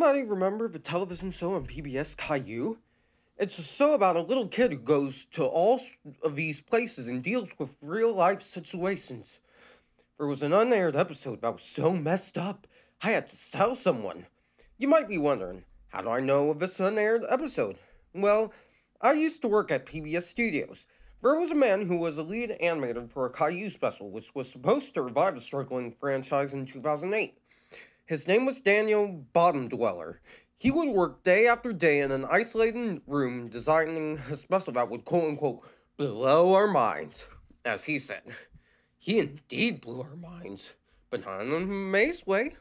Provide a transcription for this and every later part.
anybody remember the television show on PBS Caillou? It's a show about a little kid who goes to all of these places and deals with real life situations. There was an unaired episode that was so messed up, I had to tell someone. You might be wondering, how do I know of this unaired episode? Well, I used to work at PBS Studios. There was a man who was a lead animator for a Caillou special, which was supposed to revive a struggling franchise in 2008. His name was Daniel Bottom Dweller. He would work day after day in an isolated room designing a special that would quote unquote blow our minds. As he said, he indeed blew our minds, but not in an amazed way,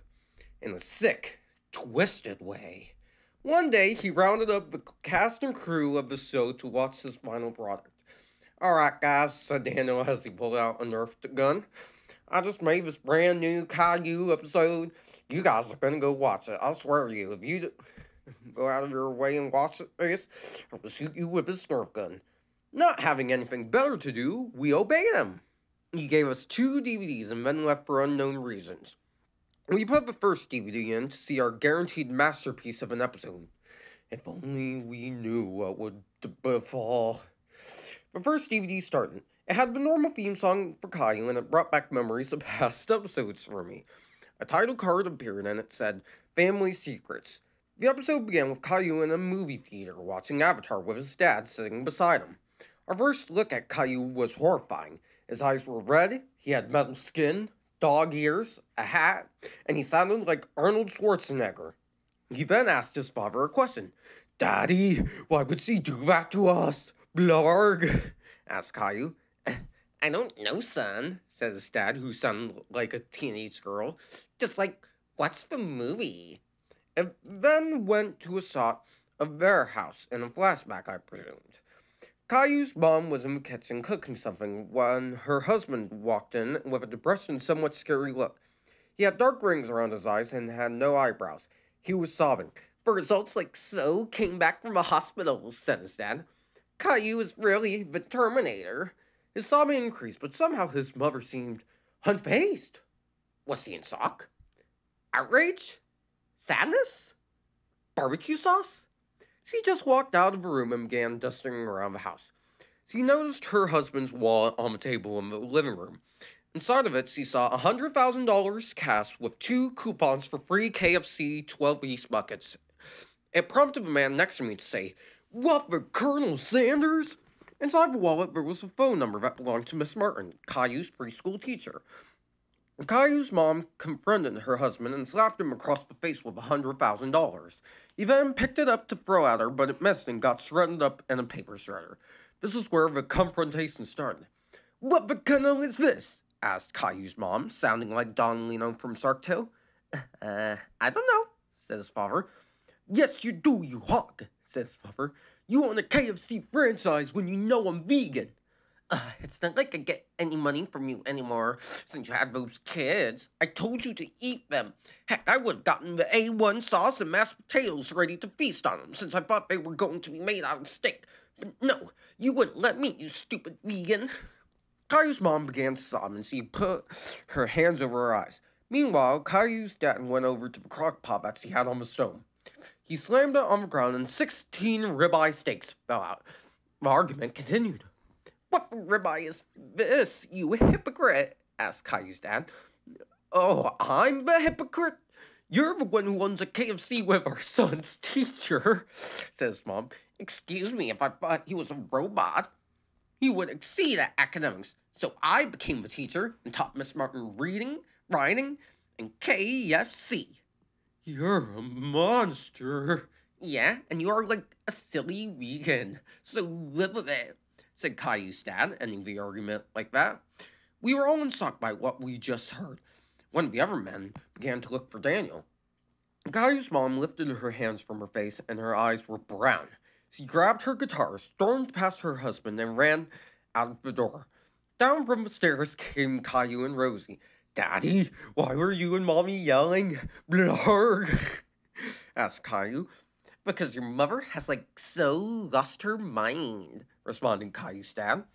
in a sick, twisted way. One day, he rounded up the cast and crew of the show to watch his final product. Alright guys, said Daniel as he pulled out a Nerf gun. I just made this brand new Caillou episode. You guys are gonna go watch it. I swear to you, if you go out of your way and watch this, I will shoot you with this Nerf gun. Not having anything better to do, we obeyed him. He gave us 2 DVDs and then left for unknown reasons. We put the first DVD in to see our guaranteed masterpiece of an episode. If only we knew what would befall. The first DVD started. It had the normal theme song for Caillou, and it brought back memories of past episodes for me. A title card appeared, and it said, Family Secrets. The episode began with Caillou in a movie theater, watching Avatar with his dad sitting beside him. Our first look at Caillou was horrifying. His eyes were red, he had metal skin, dog ears, a hat, and he sounded like Arnold Schwarzenegger. He then asked his father a question. Daddy, why would she do that to us? Blarg, asked Caillou. I don't know, son, said his dad, who sounded like a teenage girl. Just like, what's the movie? It then went to a shot of their house in a flashback, I presumed. Caillou's mom was in the kitchen cooking something when her husband walked in with a depressed and somewhat scary look. He had dark rings around his eyes and had no eyebrows. He was sobbing. The results like so came back from the hospital, said his dad. Caillou is really the Terminator. His sobbing increased, but somehow his mother seemed unfazed. Was he in shock? Outrage? Sadness? Barbecue sauce? She just walked out of the room and began dusting around the house. She noticed her husband's wallet on the table in the living room. Inside of it, she saw $100,000 cash with 2 coupons for free KFC 12-piece buckets. It prompted the man next to me to say, What the Colonel Sanders? Inside the wallet, there was a phone number that belonged to Miss Martin, Caillou's preschool teacher. Caillou's mom confronted her husband and slapped him across the face with $100,000. He then picked it up to throw at her, but it missed and got shredded up in a paper shredder. This is where the confrontation started. What the Colonel is this? Asked Caillou's mom, sounding like Don Lino from Shark Tale. I don't know, said his father. Yes, you do, you hog, said his father. You own a KFC franchise when you know I'm vegan. It's not like I get any money from you anymore since you had those kids. I told you to eat them. Heck, I would have gotten the A1 sauce and mashed potatoes ready to feast on them since I thought they were going to be made out of steak. But no, you wouldn't let me, you stupid vegan. Caillou's mom began to sob and she put her hands over her eyes. Meanwhile, Caillou's dad went over to the crock pot that she had on the stove. He slammed it on the ground and 16 ribeye steaks fell out. The argument continued. What ribeye is this, you hypocrite? Asked Caillou's dad. Oh, I'm the hypocrite? You're the one who owns a KFC with our son's teacher, says Mom. Excuse me if I thought he was a robot. He would exceed at academics, so I became the teacher and taught Miss Martin reading, writing, and KFC. You're a monster. Yeah, and you are like a silly vegan, so live with it, said Caillou's dad, ending the argument like that. We were all in shock by what we just heard. One of the other men began to look for Daniel. Caillou's mom lifted her hands from her face, and her eyes were brown. She grabbed her guitar, stormed past her husband, and ran out of the door. Down from the stairs came Caillou and Rosie. Daddy, why were you and Mommy yelling? Blarg, asked Caillou. Because your mother has, so lost her mind, responded Caillou's dad.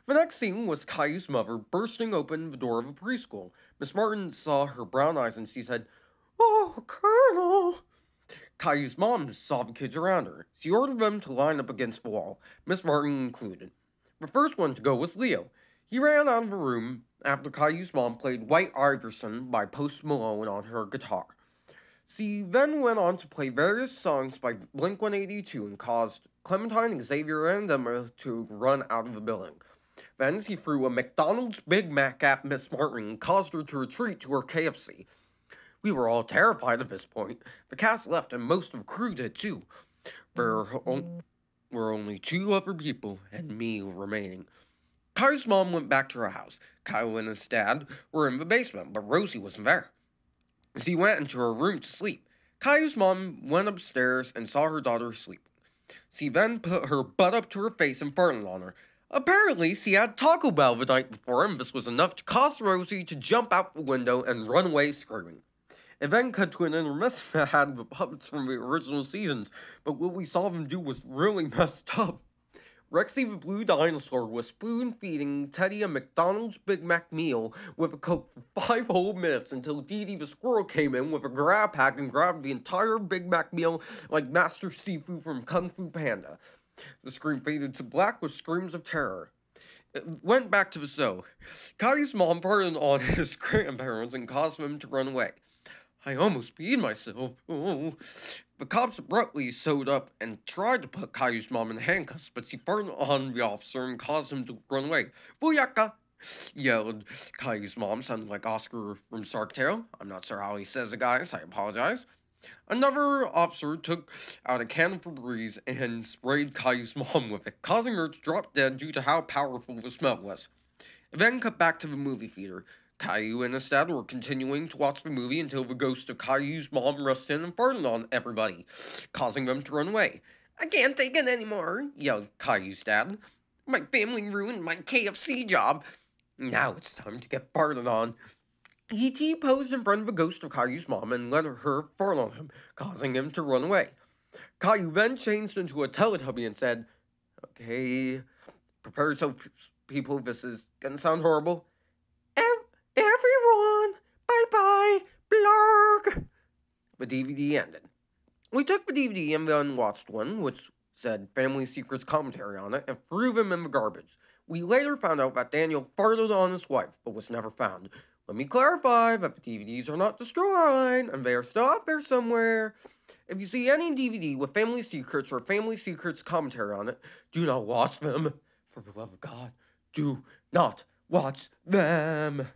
The next scene was Caillou's mother bursting open the door of a preschool. Miss Martin saw her brown eyes and she said, Oh, Colonel! Caillou's mom saw the kids around her. She ordered them to line up against the wall, Miss Martin included. The first one to go was Leo. He ran out of the room after Caillou's mom played White Iverson by Post Malone on her guitar. She then went on to play various songs by Blink 182 and caused Clementine, Xavier, and Emma to run out of the building. Then he threw a McDonald's Big Mac at Miss Martin and caused her to retreat to her KFC. We were all terrified at this point. The cast left and most of the crew did too. There were only two other people and me remaining. Kai's mom went back to her house. Kyle and his dad were in the basement, but Rosie wasn't there. She went into her room to sleep. Kai's mom went upstairs and saw her daughter sleeping. She then put her butt up to her face and farted on her. Apparently, she had Taco Bell the night before, and this was enough to cause Rosie to jump out the window and run away screaming. It then cut to an intermission that had the puppets from the original seasons, but what we saw them do was really messed up. Rexy the Blue Dinosaur was spoon-feeding Teddy a McDonald's Big Mac meal with a Coke for 5 whole minutes until Dee Dee the Squirrel came in with a grab pack and grabbed the entire Big Mac meal like Master Sifu from Kung Fu Panda. The screen faded to black with screams of terror. It went back to the show. Kai's mom farted on his grandparents and caused them to run away. I almost peed myself. Oh. The cops abruptly showed up and tried to put Caillou's mom in handcuffs, but she farted on the officer and caused him to run away. Booyaka! Yelled Caillou's mom, sounding like Oscar from Shark Tale. I'm not sure how he says it, guys. I apologize. Another officer took out a can of Febreze and sprayed Caillou's mom with it, causing her to drop dead due to how powerful the smell was. It then cut back to the movie theater. Caillou and his dad were continuing to watch the movie until the ghost of Caillou's mom rushed in and farted on everybody, causing them to run away. I can't take it anymore, yelled Caillou's dad. My family ruined my KFC job. Now it's time to get farted on. E.T. posed in front of the ghost of Caillou's mom and let her fart on him, causing him to run away. Caillou then changed into a Teletubby and said, Okay, prepare yourself, people, this is gonna sound horrible. Everyone, bye-bye, blarg. The DVD ended. We took the DVD and the unwatched one, which said Family Secrets commentary on it, and threw them in the garbage. We later found out that Daniel farted on his wife, but was never found. Let me clarify that the DVDs are not destroyed, and they are still out there somewhere. If you see any DVD with Family Secrets or Family Secrets commentary on it, do not watch them. For the love of God, do not watch them.